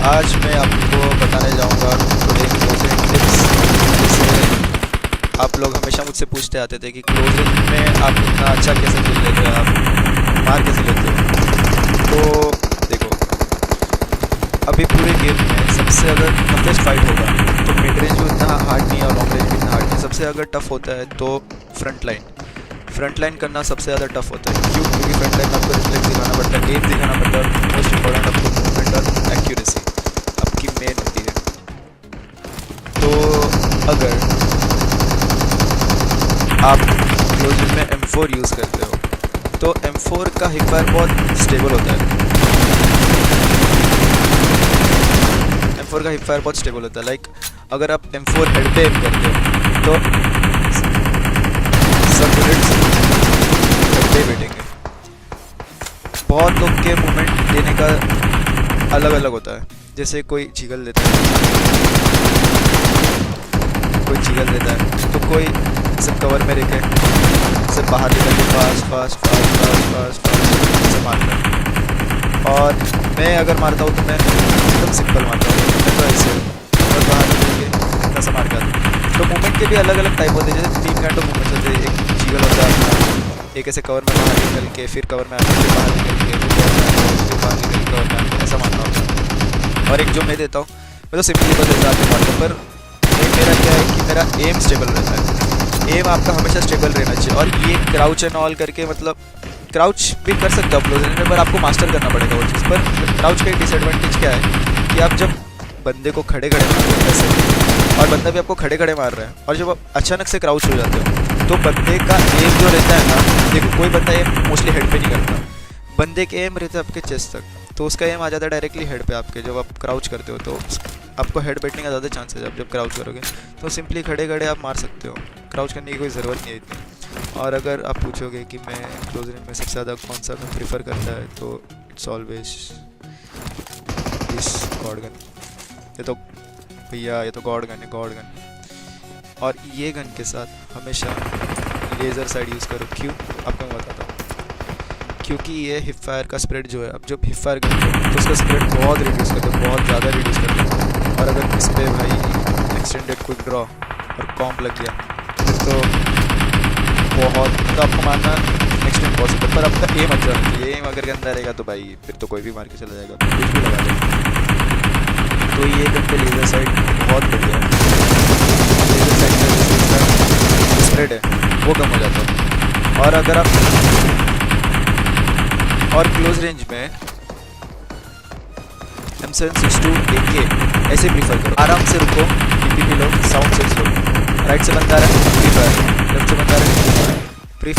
आज मैं आपको बताने जाऊंगा टुडे क्लोजिंग टिप्स। जैसे आप लोग हमेशा मुझसे पूछते आते थे कि क्लोजिंग में आप इतना अच्छा कैसे खेल लेते हो, आप मार कैसे लेते हो। तो देखो, अभी पूरे गेम में सबसे अगर टफेस्ट फाइट होगा तो मिड रेंज भी उतना हार्ड नहीं है और लॉन्ग रेंज भी इतना हार्ड नहीं है। सबसे अगर टफ होता है तो फ्रंट लाइन करना सबसे ज़्यादा टफ होता है। क्यों? क्योंकि फ्रंट लाइन में आपको रिफ्लेक्स दिखाना पड़ता है, एम दिखाना पड़ता है और मोस्ट इंपॉर्टेंट आपको मूवमेंट और एक्यूरेसी आपकी मेन होती है। तो अगर आप क्लोजिंग में M4 यूज़ करते हो तो M4 का हिपफायर बहुत स्टेबल होता है। M4 का हिपफायर बहुत स्टेबल होता है। लाइक अगर आप M4 हेड पे एम करते हो तो सब बुलेट्स हेड पे बैठेंगे। बहुत लोग के मूवमेंट देने का अलग अलग होता है। जैसे कोई जिगल देता है, तो कोई सिर्फ कवर में रखे सिर्फ बाहर निकल के फास्ट से मारता है। और मैं अगर मारता हूँ तो मैं एकदम सिंपल मारता हूँ, मैं तो ऐसे और बाहर निकल के इतना सा मार के आता हूँ। तो मूवमेंट के भी अलग अलग टाइप होते हैं। जैसे 3 काइंड ऑफ मूवमेंट्स होते हैं। एक जिगल होता है अपना, एक ऐसे कवर में बाहर निकल के फिर कवर में आके फिर बाहर निकल के फिर बाहर निकल के कवर में आके ऐसा मारना होता है। और एक जो मैं देता हूँ, मैं तो सिंपली बस ऐसा आके मारता हूँ। पर मेरा क्या है कि मेरा एम स्टेबल रहता है। एम आपका हमेशा स्टेबल रहना चाहिए। और ये क्राउच एंड ऑल करके, मतलब क्राउच भी कर सकते हो आप क्लोजिंग में, पर आपको मास्टर करना पड़ेगा वो चीज़। पर क्राउच का एक डिसएडवांटेज क्या है कि आप जब बंदे को खड़े खड़े मार रहे हो ऐसे, और बंदा भी आपको खड़े खड़े मार रहा है, और जब आप अचानक से क्राउच हो जाते हो तो बंदे का एम जो रहता है ना, देखो कोई बंदा एम मोस्टली हेड पे नहीं करता, बंदे के एम रहता है आपके चेस्ट तक, तो उसका एम आ जाता है डायरेक्टली हेड पे आपके। जब आप क्राउच करते हो तो आपको हेड बैठने का ज़्यादा चांसेस है। जब क्राउच करोगे तो सिंपली खड़े खड़े आप मार सकते हो, क्राउच करने की कोई ज़रूरत नहीं है इतनी। और अगर आप पूछोगे कि मैं क्लोजिंग में सबसे ज़्यादा कौन सा गन प्रीफर करता है, तो it's always this God gun. ये तो भैया, ये तो गॉड गन है, गॉड गन। और ये गन के साथ हमेशा लेज़र साइड यूज़ करो। क्यों? आपको मैं बताता हूँ। क्योंकि ये हिप फायर का स्प्रेड जो है, अब जब हिप फायर करते हो तो उसका स्प्रेड बहुत रिड्यूस करते हैं, बहुत ज़्यादा रिड्यूस करते हैं। और अगर इस पर भाई एक्सटेंडेड क्विक ड्रॉ और कॉम्प लग गया फिर तो बहुत, तो आपको मारना नेक्स्ट टाइम पॉसिबल। पर आपका एम अच्छा होना चाहिए। एम अगर गंदा रहेगा तो भाई फिर तो कोई भी मार के चला जाएगा, कुछ भी लगा देगा। तो ये गन पे लेज़र साइड बहुत बढ़िया है। लेज़र साइड का स्प्रेड है वो कम हो जाता है। और अगर आप और क्लोज रेंज में M762 AK ऐसे प्रीफर करो। आराम से रुको, DPP लो, साउंड सेट्स लो। राइट से बंदा रहा है फ्री फायर, लेफ्ट से बंदा रहा है फ्री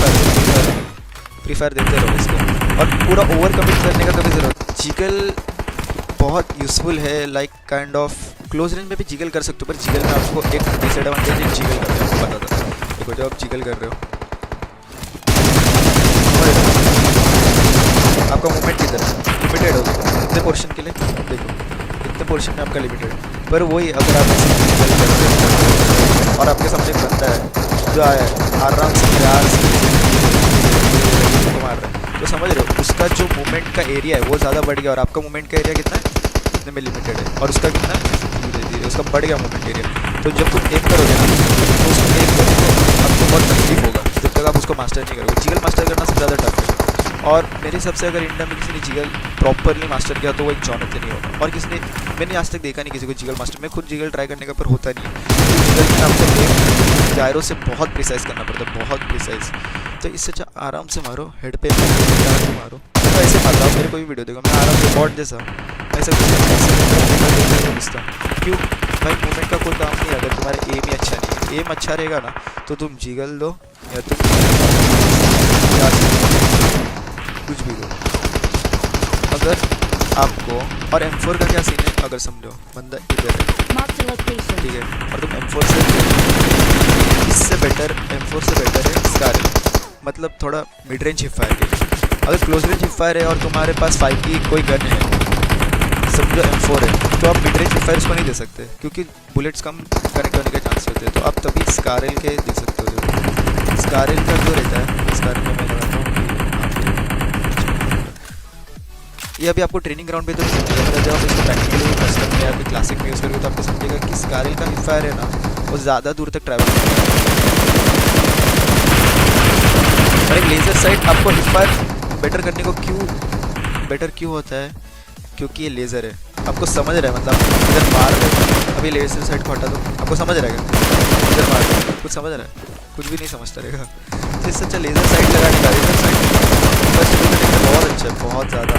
फायर देते रहो इसको। और पूरा ओवर कमिट करने का कभी ज़रूरत। जिगल बहुत यूज़फुल है, like kind of close range में भी जिगल कर सकते हो, पर जिगल में आपको एक डिसएडवांटेज है जिगल करने का, आपको पता था। देखो जब आप जिगल कर रहे हो आपका मूवमेंट किधर है, लिमिटेड हो गया इतने पोर्शन के लिए। देखो इतने पोर्शन में आपका लिमिटेड, पर वही अगर आप और आपके सामने बंदा है जो आया है आराम से प्यार से को मार रहा है, तो समझ रहे हो उसका जो मूवमेंट का एरिया है वो ज़्यादा बढ़ गया, और आपका मूवमेंट का एरिया कितना है, इतने में लिमिटेड है, और उसका कितना धीरे धीरे उसका बढ़ गया मूवमेंट एरिया। तो जब तुम एम करोगे ना तो उसको एम करने को आपको बहुत तकलीफ होगा जब तक आप उसको मास्टर नहीं करोगे। जिगल मास्टर करना सबसे ज़्यादा टफ है। और मेरे हिसाब से अगर इंडिया में किसी ने जिगल प्रॉपरली मास्टर किया तो वो एक जॉनथन ही होगा। और किसी ने, मैंने आज तक देखा नहीं किसी को जिगल मास्टर। मैं खुद जिगल ट्राई करने का पर होता नहीं है। तो जिगल में आपको जायरो से बहुत प्रिसाइज करना पड़ता है, बहुत प्रिसाइज। तो इससे अच्छा आराम से मारो, हेड पे मारो। तो ऐसे मारता हूँ, मेरे कोई भी वीडियो देखो मैं आराम से बॉट जैसा ऐसा घुसता हूँ। क्यों भाई? मूवमेंट का कोई काम नहीं है अगर तुम्हारा एम ही अच्छा नहीं है। एम अच्छा रहेगा ना तो तुम जिगल दो या तुम कुछ भी दो। अगर आपको और M4 का क्या सीन है, अगर समझो बंदा इधर है ठीक है, और तुम M4 से इससे बेटर M4 से बेटर है स्कारल, मतलब थोड़ा मिड रेंज हिप फायर के। अगर क्लोज रेंज हिप फायर है और तुम्हारे पास 5 की कोई गन है, समझो M4 है, तो आप मिड रेंज हिप फायर उसको नहीं दे सकते क्योंकि बुलेट्स कम कनेक्ट होने के चांस होते हैं। तो आप तभी स्कारल के दे सकते हो। स्कारल का जो रहता है, स्कारल में मैं लगाता हूँ, ये अभी आपको ट्रेनिंग ग्राउंड पे तो नहीं मिलेगा, जब आप इसको प्रैक्टिकली यूज क्लासिक में यूज़ करोगे तो आपको समझेगा कि स्कारल का हिप फायर है ना वो ज़्यादा दूर तक ट्रैवल करता है। और एक लेज़र साइट आपको हिप फायर बेटर करने को बेटर क्यों होता है, क्योंकि ये लेज़र है। आपको समझ रहा है, मतलब अगर मार रहे हो अभी लेज़र साइट को हटा दो, आपको समझ रहेगा इधर मार रहे हो, कुछ समझ रहा है, कुछ भी नहीं समझता रहेगा। तो इससे अच्छा लेज़र साइट लगाने का, लेज़र साइट बस बहुत अच्छा है, बहुत ज़्यादा।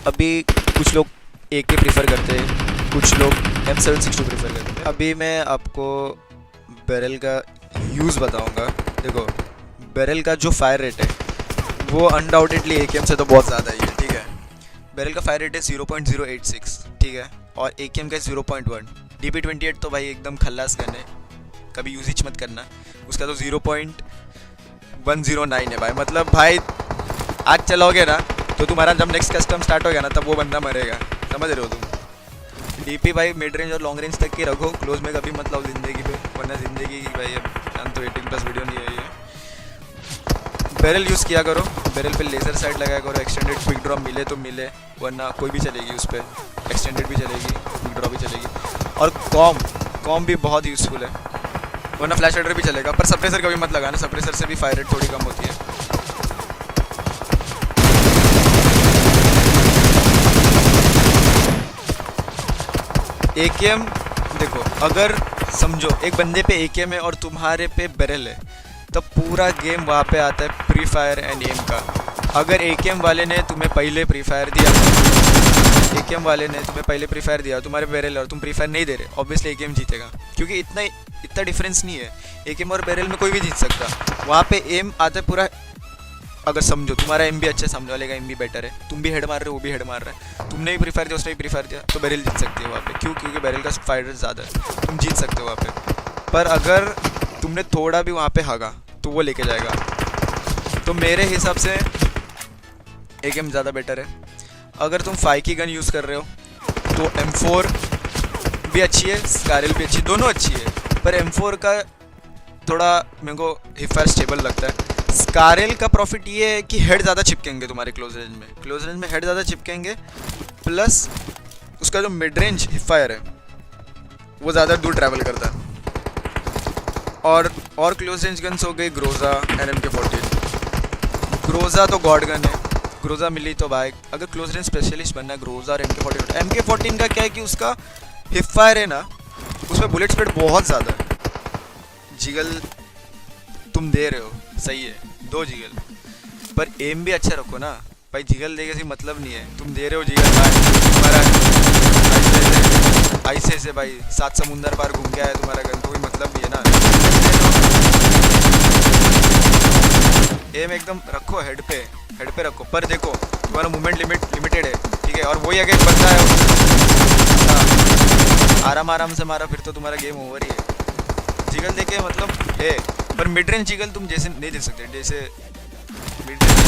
अभी कुछ लोग AK प्रीफर करते हैं, कुछ लोग M762 प्रीफर करते हैं। अभी मैं आपको बैरल का यूज़ बताऊंगा। देखो बैरल का जो फायर रेट है वो अनडाउटेडली AKM से तो बहुत ज़्यादा ही है, ठीक है। बैरल का फायर रेट है 0.086, ठीक है, और AKM का 0.1। DP28 तो भाई एकदम खल्लास गन है, कभी यूज मत करना उसका, तो 0.109 है भाई। मतलब भाई आग चलाओगे ना तो तुम्हारा जब नेक्स्ट कस्टम स्टार्ट होगा ना तब वो बंदा मरेगा, समझ रहे हो तुम। DP भाई मिड रेंज और लॉन्ग रेंज तक की रखो, क्लोज में कभी मत लाओ ज़िंदगी पे, वरना ज़िंदगी की भाई अब तो 18+ वीडियो नहीं है ये। बैरल यूज़ किया करो, बैरल पे लेज़र साइड लगाया करो, एक्सटेंडेड क्विक ड्रॉप मिले तो मिले, वरना कोई भी चलेगी उस पर, एक्सटेंडेड भी चलेगी, क्विक ड्रॉप भी चलेगी। और कॉम भी बहुत यूज़फुल है, वरना फ्लैश राइडर भी चलेगा, पर सप्रेसर कभी मत लगाना, सप्रेसर से भी फायर रेट थोड़ी कम होती है। AKM देखो, अगर समझो एक बंदे पे AKM है और तुम्हारे पे बैरल है, तब पूरा गेम वहाँ पे आता है प्री फायर एंड एम का। अगर AKM वाले ने तुम्हें पहले प्री फायर दिया, AKM वाले ने तुम्हें पहले प्री फायर दिया, तुम्हारे बैरल और तुम प्री फायर नहीं दे रहे, ऑब्वियसली AKM जीतेगा, क्योंकि इतना डिफरेंस नहीं है। AKM और बैरल में कोई भी जीत सकता, वहाँ पे एम आता है पूरा। अगर समझो तुम्हारा एम भी अच्छा है, सामने वाले का एम भी बेटर है, तुम भी हेड मार रहे हो, वो भी हेड मार रहा है, तुमने भी प्रीफायर दिया, उसने भी प्रीफायर दिया, तो बैरल जीत सकती है वहाँ पे। क्यों? क्योंकि बैरल का फायर रेट ज़्यादा है, तुम जीत सकते हो वहाँ पे। पर अगर तुमने थोड़ा भी वहाँ पे हागा तो वो लेके जाएगा। तो मेरे हिसाब से AKM ज़्यादा बेटर है। अगर तुम 5 की गन यूज़ कर रहे हो तो M4 भी अच्छी है, स्कारल भी अच्छी, दोनों अच्छी है, पर M4 का थोड़ा मेरे को हिप फायर स्टेबल लगता है। स्कारल का प्रॉफिट ये है कि हेड ज़्यादा चिपकेंगे तुम्हारे क्लोज रेंज में हेड ज़्यादा चिपकेंगे, प्लस उसका जो मिड रेंज हिप फायर है वो ज़्यादा दूर ट्रैवल करता है। और क्लोज रेंज गन्स हो गई ग्रोजा एंड MK14। ग्रोजा तो गॉड गन है, ग्रोजा मिली तो भाई, अगर क्लोज रेंज स्पेशलिस्ट बनना है ग्रोजा और MK14 का क्या है कि उसका हिप फायर है ना, उसमें बुलेट स्पीड बहुत ज़्यादा है। जिगल तुम दे रहे हो सही है, 2 जिगल, पर एम भी अच्छा रखो ना भाई। जिगल देके से मतलब नहीं है, तुम दे रहे हो जिगल भाई, तुम्हारा ऐसे से भाई 7 समुंदर पार घूम के आया तुम्हारा गन, तो कोई मतलब नहीं है ना। एम एकदम रखो, हेड पे रखो, पर देखो तुम्हारा मूवमेंट लिमिटेड है, ठीक है, और वही अगर बंदा है आराम से मारा फिर तो तुम्हारा गेम ओवर ही है। जिगल देके मतलब है, पर मिड रेंज जिगल तुम जैसे नहीं दे सकते, जैसे मिड रेंज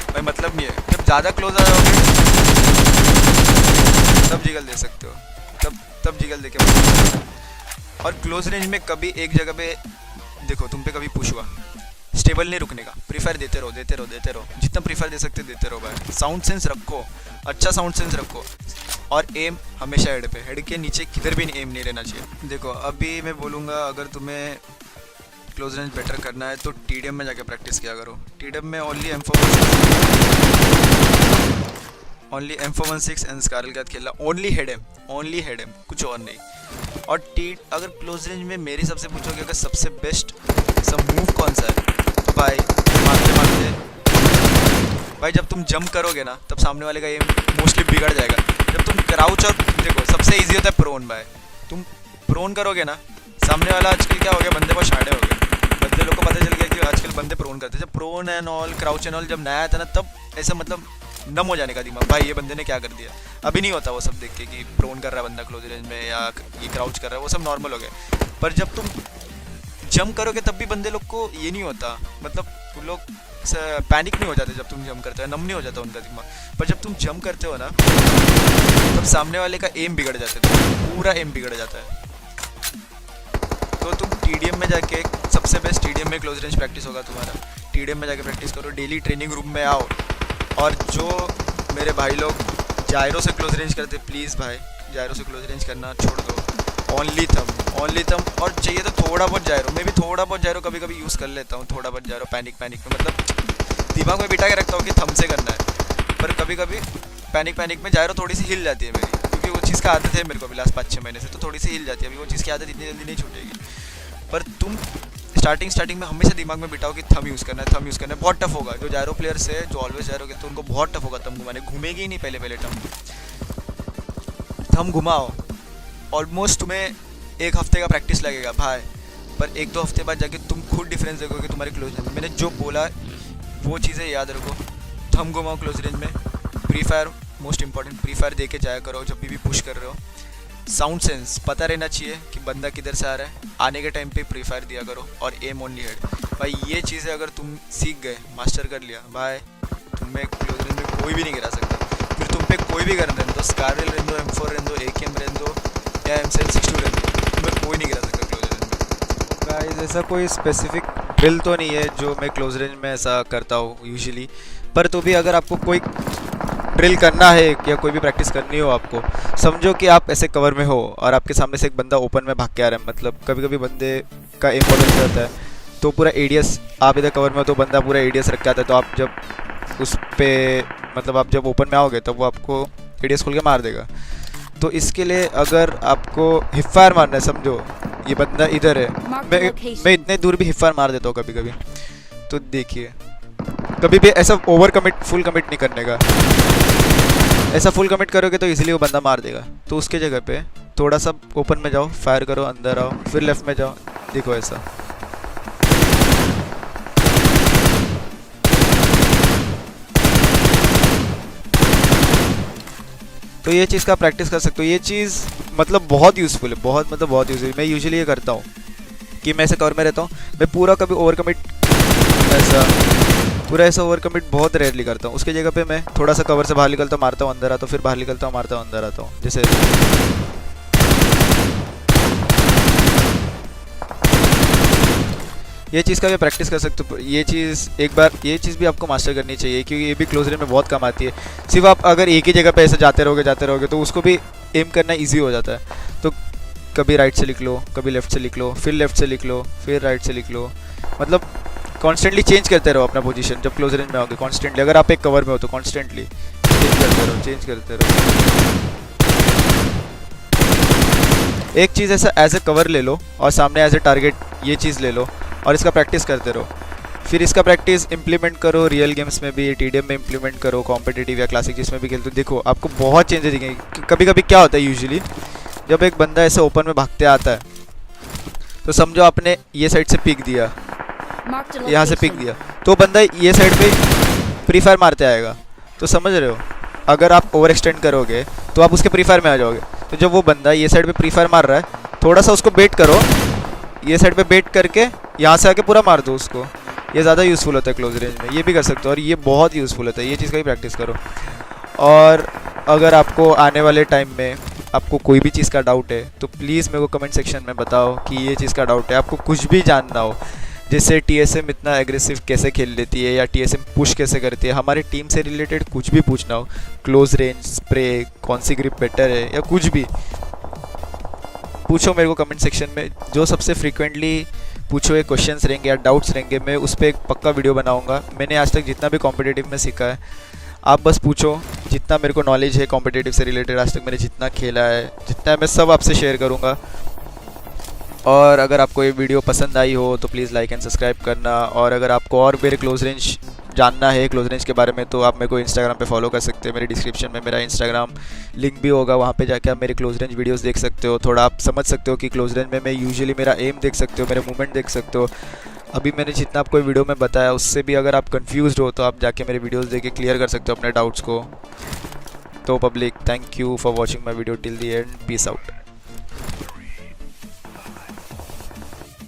भाई मतलब नहीं है। जब ज़्यादा क्लोज आ जाओगे तब जिगल दे सकते हो, तब जिगल दे के। और क्लोज रेंज में कभी एक जगह पे देखो, तुम पे कभी पुश हुआ, स्टेबल नहीं रुकने का, प्रीफायर देते रहो, जितना प्रीफायर दे सकते देते रहो भाई। साउंड सेंस रखो, अच्छा साउंड सेंस रखो, और एम हमेशा हेड पे, हेड के नीचे किधर भी एम नहीं रहना चाहिए। देखो अभी मैं बोलूँगा, अगर तुम्हें क्लोज रेंज बेटर करना है तो TDM में जाके प्रैक्टिस किया करो। TDM में ओनली M416 एंड स्कारल के साथ खेलना, ओनली हेड एम, कुछ और नहीं। और अगर क्लोज रेंज में मेरी सबसे पूछोगे अगर सबसे बेस्ट सब मूव कौन सा है, तो भाई मारते भाई जब तुम जंप करोगे ना तब सामने वाले का एम मोस्टली बिगड़ जाएगा। जब तुम क्राउच, और देखो सबसे ईजी होता है प्रोन भाई, तुम प्रोन करोगे ना, सामने वाला आजकल क्या हो गया, बंदे बहुत शाड़े हो गए, बंदे लोग को पता चल गया कि आजकल बंदे प्रोन करते हैं। जब prone and all, crouch and all जब नया था ना, तब ऐसा मतलब नम हो जाने का दिमाग, भाई ये बंदे ने क्या कर दिया। अभी नहीं होता वो सब देख के कि प्रोन कर रहा है बंदा क्लोज रेंज में या ये क्राउच कर रहा है, वो सब नॉर्मल हो गए। पर जब तुम जंप करोगे तब भी बंदे लोग को ये नहीं होता, मतलब उन लोग पैनिक नहीं हो जाते जब तुम जंप करते हो, नम नहीं हो जाता उनका दिमाग। पर जब तुम जंप करते हो ना तब सामने वाले का एम बिगड़ जाता है, पूरा एम बिगड़ जाता है। तो तुम TDM में जाके, सबसे बेस्ट TDM में क्लोज रेंज प्रैक्टिस होगा तुम्हारा, TDM में जाके प्रैक्टिस करो, डेली ट्रेनिंग रूम में आओ, और जो मेरे भाई लोग जायरो से क्लोज रेंज करते, प्लीज़ भाई जायरो से क्लोज रेंज करना छोड़ दो। ओनली थम और चाहिए तो थोड़ा बहुत जायरो, मैं भी थोड़ा बहुत जायरो कभी कभी यूज़ कर लेता हूँ, थोड़ा बहुत जायरो पैनिक में, मतलब दिमाग में बिठा के रखता हूँ कि थम से करना है, पर कभी कभी पैनिक में जायरो थोड़ी सी हिल जाती है मेरी, क्योंकि वो चीज़ का आदत है मेरे को भी लास्ट 5-6 महीने से, तो थोड़ी सी हिल जाती है। अभी वो चीज़ की आदत इतनी जल्दी नहीं छूटेगी, पर तुम स्टार्टिंग में हमेशा दिमाग में बिठाओ कि थम यूज़ करना है, बहुत टफ होगा। जो जायरो प्लेयर्स है, जो ऑलवेज जायरो के, तो उनको बहुत टफ होगा थम घुमाने, घूमेगी ही नहीं पहले थम घुमाओ, ऑलमोस्ट तुम्हें 1 हफ्ते का प्रैक्टिस लगेगा भाई, पर 1-2 हफ्ते बाद जाके तुम खुद डिफरेंस देखोगे तुम्हारे क्लोज रेंज में। मैंने जो बोला वो चीज़ें याद रखो, थम घुमाओ क्लोज रेंज में। Pre fire most important, pre fire दे के जाया करो जब भी पुश कर रहे हो। साउंड सेंस पता रहना चाहिए कि बंदा किधर से आ रहा है, आने के टाइम पे प्री फायर दिया करो, और एम ओनली हेड। भाई ये चीज़ें अगर तुम सीख गए, मास्टर कर लिया भाई, तुम्हें क्लोज रेंज में कोई भी नहीं गिरा सकता। फिर तुम पे कोई भी गन रहने दो, स्कारवेल रहने दो, M4 रहने दो, AKM रहने दो या M762 रहने दो, तुम्हें कोई नहीं गिरा सकता क्लोज रेंज में। गाइस ऐसा कोई स्पेसिफिक ड्रिल तो नहीं है जो मैं क्लोज रेंज में ऐसा करता हूँ यूजुअली, पर तो भी अगर आपको कोई ड्रिल करना है या कोई भी प्रैक्टिस करनी हो, आपको समझो कि आप ऐसे कवर में हो और आपके सामने से एक बंदा ओपन में भाग के आ रहा है, मतलब कभी कभी बंदे का इम्पोर्टेंस रहता है, तो पूरा एडीएस, आप इधर कवर में हो तो बंदा पूरा एडीएस रख के आता है, तो आप जब उस पे मतलब आप जब ओपन में आओगे तो वो आपको एडीएस खोल के मार देगा। तो इसके लिए अगर आपको हिप फायर मारना है, समझो ये बंदा इधर है, मैं इतने दूर भी हिप फायर मार देता हूँ कभी कभी। तो देखिए कभी भी ऐसा ओवर कमिट, फुल कमिट नहीं करने का। ऐसा फुल कमिट करोगे तो इजीली वो बंदा मार देगा। तो उसके जगह पे थोड़ा सा ओपन में जाओ, फायर करो, अंदर आओ, फिर लेफ्ट में जाओ, देखो ऐसा। तो ये चीज़ का प्रैक्टिस कर सकते हो। ये चीज़ मतलब बहुत यूज़फुल है, बहुत यूज़फुल। मैं यूजुअली ये करता हूँ कि मैं ऐसे कवर में रहता हूँ, मैं पूरा कभी ओवर कमिट ऐसा ओवर कमिट बहुत रेयरली करता हूँ। उसके जगह पे मैं थोड़ा सा कवर से बाहर निकलता हूँ, मारता हूँ, अंदर आता हूँ, फिर बाहर निकलता हूँ, मारता हूँ, अंदर आता हूँ, जैसे ये चीज़ का भी प्रैक्टिस कर सकते हो। ये चीज़ एक बार, ये चीज़ भी आपको मास्टर करनी चाहिए, क्योंकि ये भी क्लोज रेंज में बहुत काम आती है। सिर्फ आप अगर एक ही जगह पे ऐसे जाते रहोगे तो उसको भी एम करना ईजी हो जाता है। तो कभी राइट से लिख लो, कभी लेफ्ट से लिख लो, फिर लेफ्ट से लिख लो, फिर राइट से लिख लो, मतलब कॉन्स्टेंटली चेंज करते रहो अपना पोजीशन। जब क्लोज रेंज में आओगे कॉन्स्टेंटली, अगर आप एक कवर में हो तो कॉन्स्टेंटली चेंज करते रहो। एक चीज़ ऐसा एज ए कवर ले लो और सामने एज ए टारगेट ये चीज़ ले लो और इसका प्रैक्टिस करते रहो। फिर इसका प्रैक्टिस इंप्लीमेंट करो रियल गेम्स में भी, TDM में इंप्लीमेंट करो, कॉम्पिटिटिव या क्लासिक जिसमें भी खेलते हो। देखो आपको बहुत चेंजेस दिखेंगे। कभी कभी क्या होता है, यूजुअली जब एक बंदा ऐसे ओपन में भागते आता है तो समझो आपने ये साइड से पिक दिया, यहाँ से पिक दिया, तो बंदा ये साइड पे प्री फायर मारते आएगा। तो समझ रहे हो, अगर आप ओवर एक्सटेंड करोगे तो आप उसके प्री फायर में आ जाओगे। तो जब वो बंदा ये साइड पे प्री फायर मार रहा है, थोड़ा सा उसको बेट करो, ये साइड पे बेट करके यहाँ से आके पूरा मार दो उसको। ये ज़्यादा यूज़फुल होता है क्लोज रेंज में, ये भी कर सकते हो और ये बहुत यूज़फुल होता है। ये चीज़ का भी प्रैक्टिस करो। और अगर आपको आने वाले टाइम में आपको कोई भी चीज़ का डाउट है तो प्लीज़ मेरे को कमेंट सेक्शन में बताओ कि ये चीज़ का डाउट है। आपको कुछ भी जानना हो, जैसे TSM इतना एग्रेसिव कैसे खेल लेती है या TSM पुश कैसे करती है, हमारी टीम से रिलेटेड कुछ भी पूछना हो, क्लोज रेंज, स्प्रे, कौन सी ग्रिप बेटर है या कुछ भी पूछो मेरे को कमेंट सेक्शन में। जो सबसे फ्रीक्वेंटली पूछो हुए क्वेश्चंस रहेंगे या डाउट्स रहेंगे, मैं उस पर एक पक्का वीडियो बनाऊंगा। मैंने आज तक जितना भी कॉम्पिटिटिव में सीखा है, आप बस पूछो, जितना मेरे को नॉलेज है कॉम्पिटिटिव से रिलेटेड, आज तक मैंने जितना खेला है, जितना मैं सब आपसे शेयर करूँगा। और अगर आपको ये वीडियो पसंद आई हो तो प्लीज़ लाइक एंड सब्सक्राइब करना। और अगर आपको और मेरे क्लोज रेंज जानना है, क्लोज रेंज के बारे में, तो आप मेरे को इंस्टाग्राम पे फॉलो कर सकते हैं। मेरे डिस्क्रिप्शन में मेरा इंस्टाग्राम लिंक भी होगा, वहाँ पे जाके आप मेरे क्लोज रेंज वीडियोस देख सकते हो। थोड़ा आप समझ सकते हो कि क्लोज रेंज में मैं यूजुअली मेरा एम देख सकते हो, मेरे मूवमेंट देख सकते हो। अभी मैंने जितना आपको वीडियो में बताया उससे भी अगर आप कन्फ्यूज़ड हो तो आप जाके मेरे वीडियोज़ देख के क्लियर कर सकते हो अपने डाउट्स को। तो public, thank you for watching my video till the and, peace out.